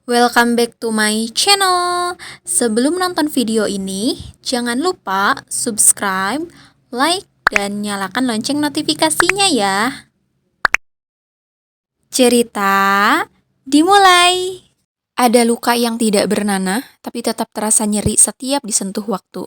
Welcome back to my channel. Sebelum nonton video ini, jangan lupa subscribe, like, dan nyalakan lonceng notifikasinya ya. Cerita dimulai. Ada luka yang tidak bernanah, tapi tetap terasa nyeri setiap disentuh waktu.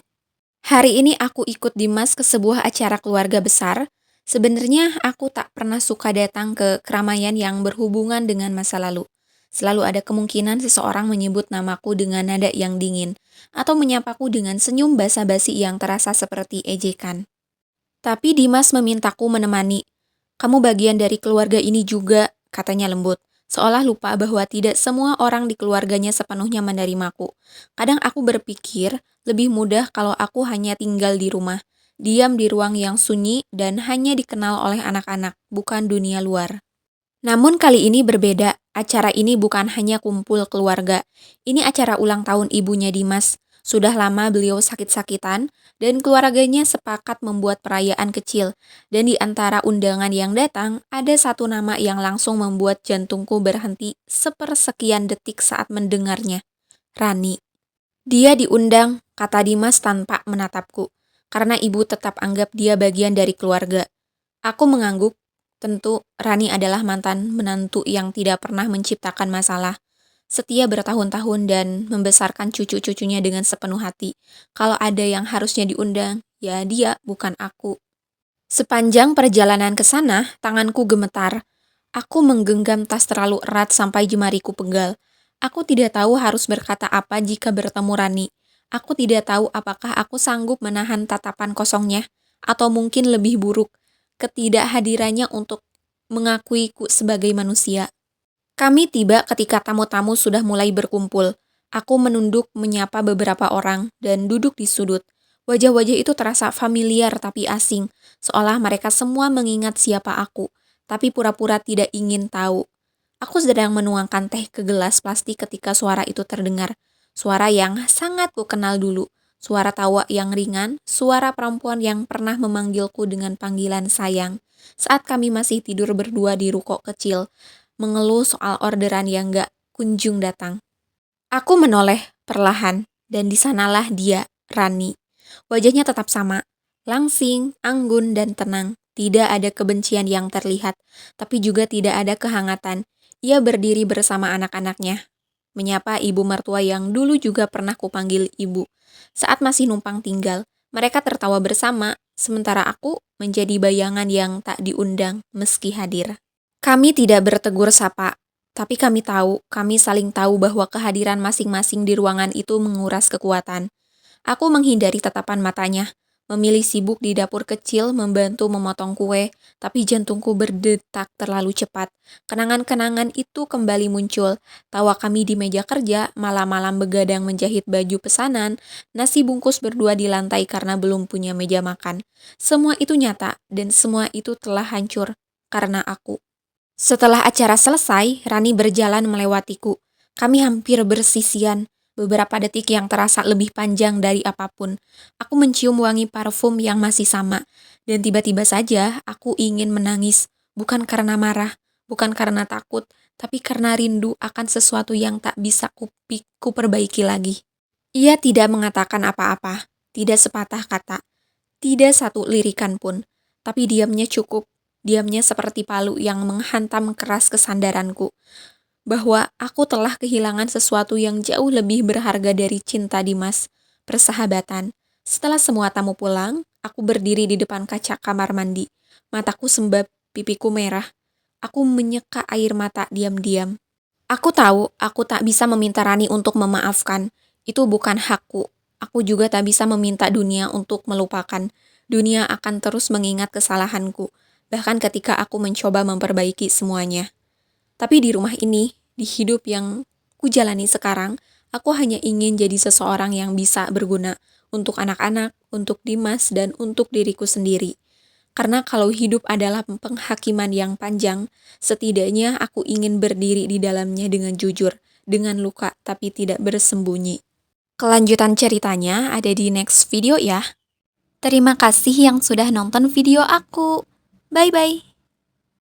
Hari ini aku ikut Dimas ke sebuah acara keluarga besar. Sebenarnya aku tak pernah suka datang ke keramaian yang berhubungan dengan masa lalu. Selalu ada kemungkinan seseorang menyebut namaku dengan nada yang dingin, atau menyapaku dengan senyum basa-basi yang terasa seperti ejekan. Tapi Dimas memintaku menemani. "Kamu bagian dari keluarga ini juga," katanya lembut, seolah lupa bahwa tidak semua orang di keluarganya sepenuhnya menerimaku. Kadang aku berpikir, lebih mudah kalau aku hanya tinggal di rumah, diam di ruang yang sunyi dan hanya dikenal oleh anak-anak, bukan dunia luar. Namun kali ini berbeda. Acara ini bukan hanya kumpul keluarga. Ini acara ulang tahun ibunya Dimas. Sudah lama beliau sakit-sakitan dan keluarganya sepakat membuat perayaan kecil. Dan di antara undangan yang datang, ada satu nama yang langsung membuat jantungku berhenti sepersekian detik saat mendengarnya. Rani. "Dia diundang," kata Dimas tanpa menatapku. "Karena ibu tetap anggap dia bagian dari keluarga." Aku mengangguk. Tentu, Rani adalah mantan menantu yang tidak pernah menciptakan masalah. Setia bertahun-tahun dan membesarkan cucu-cucunya dengan sepenuh hati. Kalau ada yang harusnya diundang, ya dia, bukan aku. Sepanjang perjalanan ke sana, tanganku gemetar. Aku menggenggam tas terlalu erat sampai jemariku pegal. Aku tidak tahu harus berkata apa jika bertemu Rani. Aku tidak tahu apakah aku sanggup menahan tatapan kosongnya, atau mungkin lebih buruk, ketidakhadirannya untuk mengakuiku sebagai manusia. Kami tiba ketika tamu-tamu sudah mulai berkumpul. Aku menunduk menyapa beberapa orang dan duduk di sudut. Wajah-wajah itu terasa familiar tapi asing, seolah mereka semua mengingat siapa aku, tapi pura-pura tidak ingin tahu. Aku sedang menuangkan teh ke gelas plastik ketika suara itu terdengar. Suara yang sangat ku kenal dulu. Suara tawa yang ringan, suara perempuan yang pernah memanggilku dengan panggilan sayang. Saat kami masih tidur berdua di ruko kecil, mengeluh soal orderan yang gak kunjung datang. Aku menoleh perlahan, dan di sanalah dia, Rani. Wajahnya tetap sama, langsing, anggun, dan tenang. Tidak ada kebencian yang terlihat, tapi juga tidak ada kehangatan. Ia berdiri bersama anak-anaknya, menyapa ibu mertua yang dulu juga pernah kupanggil ibu. Saat masih numpang tinggal, mereka tertawa bersama, sementara aku menjadi bayangan yang tak diundang meski hadir. Kami tidak bertegur sapa, tapi kami saling tahu bahwa kehadiran masing-masing di ruangan itu menguras kekuatan. Aku menghindari tatapan matanya, memilih sibuk di dapur kecil membantu memotong kue, tapi jantungku berdetak terlalu cepat. Kenangan-kenangan itu kembali muncul, tawa kami di meja kerja, malam-malam begadang menjahit baju pesanan, nasi bungkus berdua di lantai karena belum punya meja makan. Semua itu nyata, dan semua itu telah hancur karena aku. Setelah acara selesai, Rani berjalan melewatiku. Kami hampir bersisian, beberapa detik yang terasa lebih panjang dari apapun. Aku mencium wangi parfum yang masih sama, dan tiba-tiba saja aku ingin menangis, bukan karena marah, bukan karena takut, tapi karena rindu akan sesuatu yang tak bisa kuperbaiki lagi. Ia tidak mengatakan apa-apa, tidak sepatah kata, tidak satu lirikan pun, tapi diamnya cukup. Diamnya seperti palu yang menghantam keras kesandaranku, bahwa aku telah kehilangan sesuatu yang jauh lebih berharga dari cinta Dimas, persahabatan. Setelah semua tamu pulang, aku berdiri di depan kaca kamar mandi. Mataku sembab, pipiku merah. Aku menyeka air mata diam-diam. Aku tahu aku tak bisa meminta Rani untuk memaafkan. Itu bukan hakku. Aku juga tak bisa meminta dunia untuk melupakan. Dunia akan terus mengingat kesalahanku, bahkan ketika aku mencoba memperbaiki semuanya. Tapi di rumah ini, di hidup yang kujalani sekarang, aku hanya ingin jadi seseorang yang bisa berguna untuk anak-anak, untuk Dimas, dan untuk diriku sendiri. Karena kalau hidup adalah penghakiman yang panjang, setidaknya aku ingin berdiri di dalamnya dengan jujur, dengan luka tapi tidak bersembunyi. Kelanjutan ceritanya ada di next video ya. Terima kasih yang sudah nonton video aku. Bye-bye.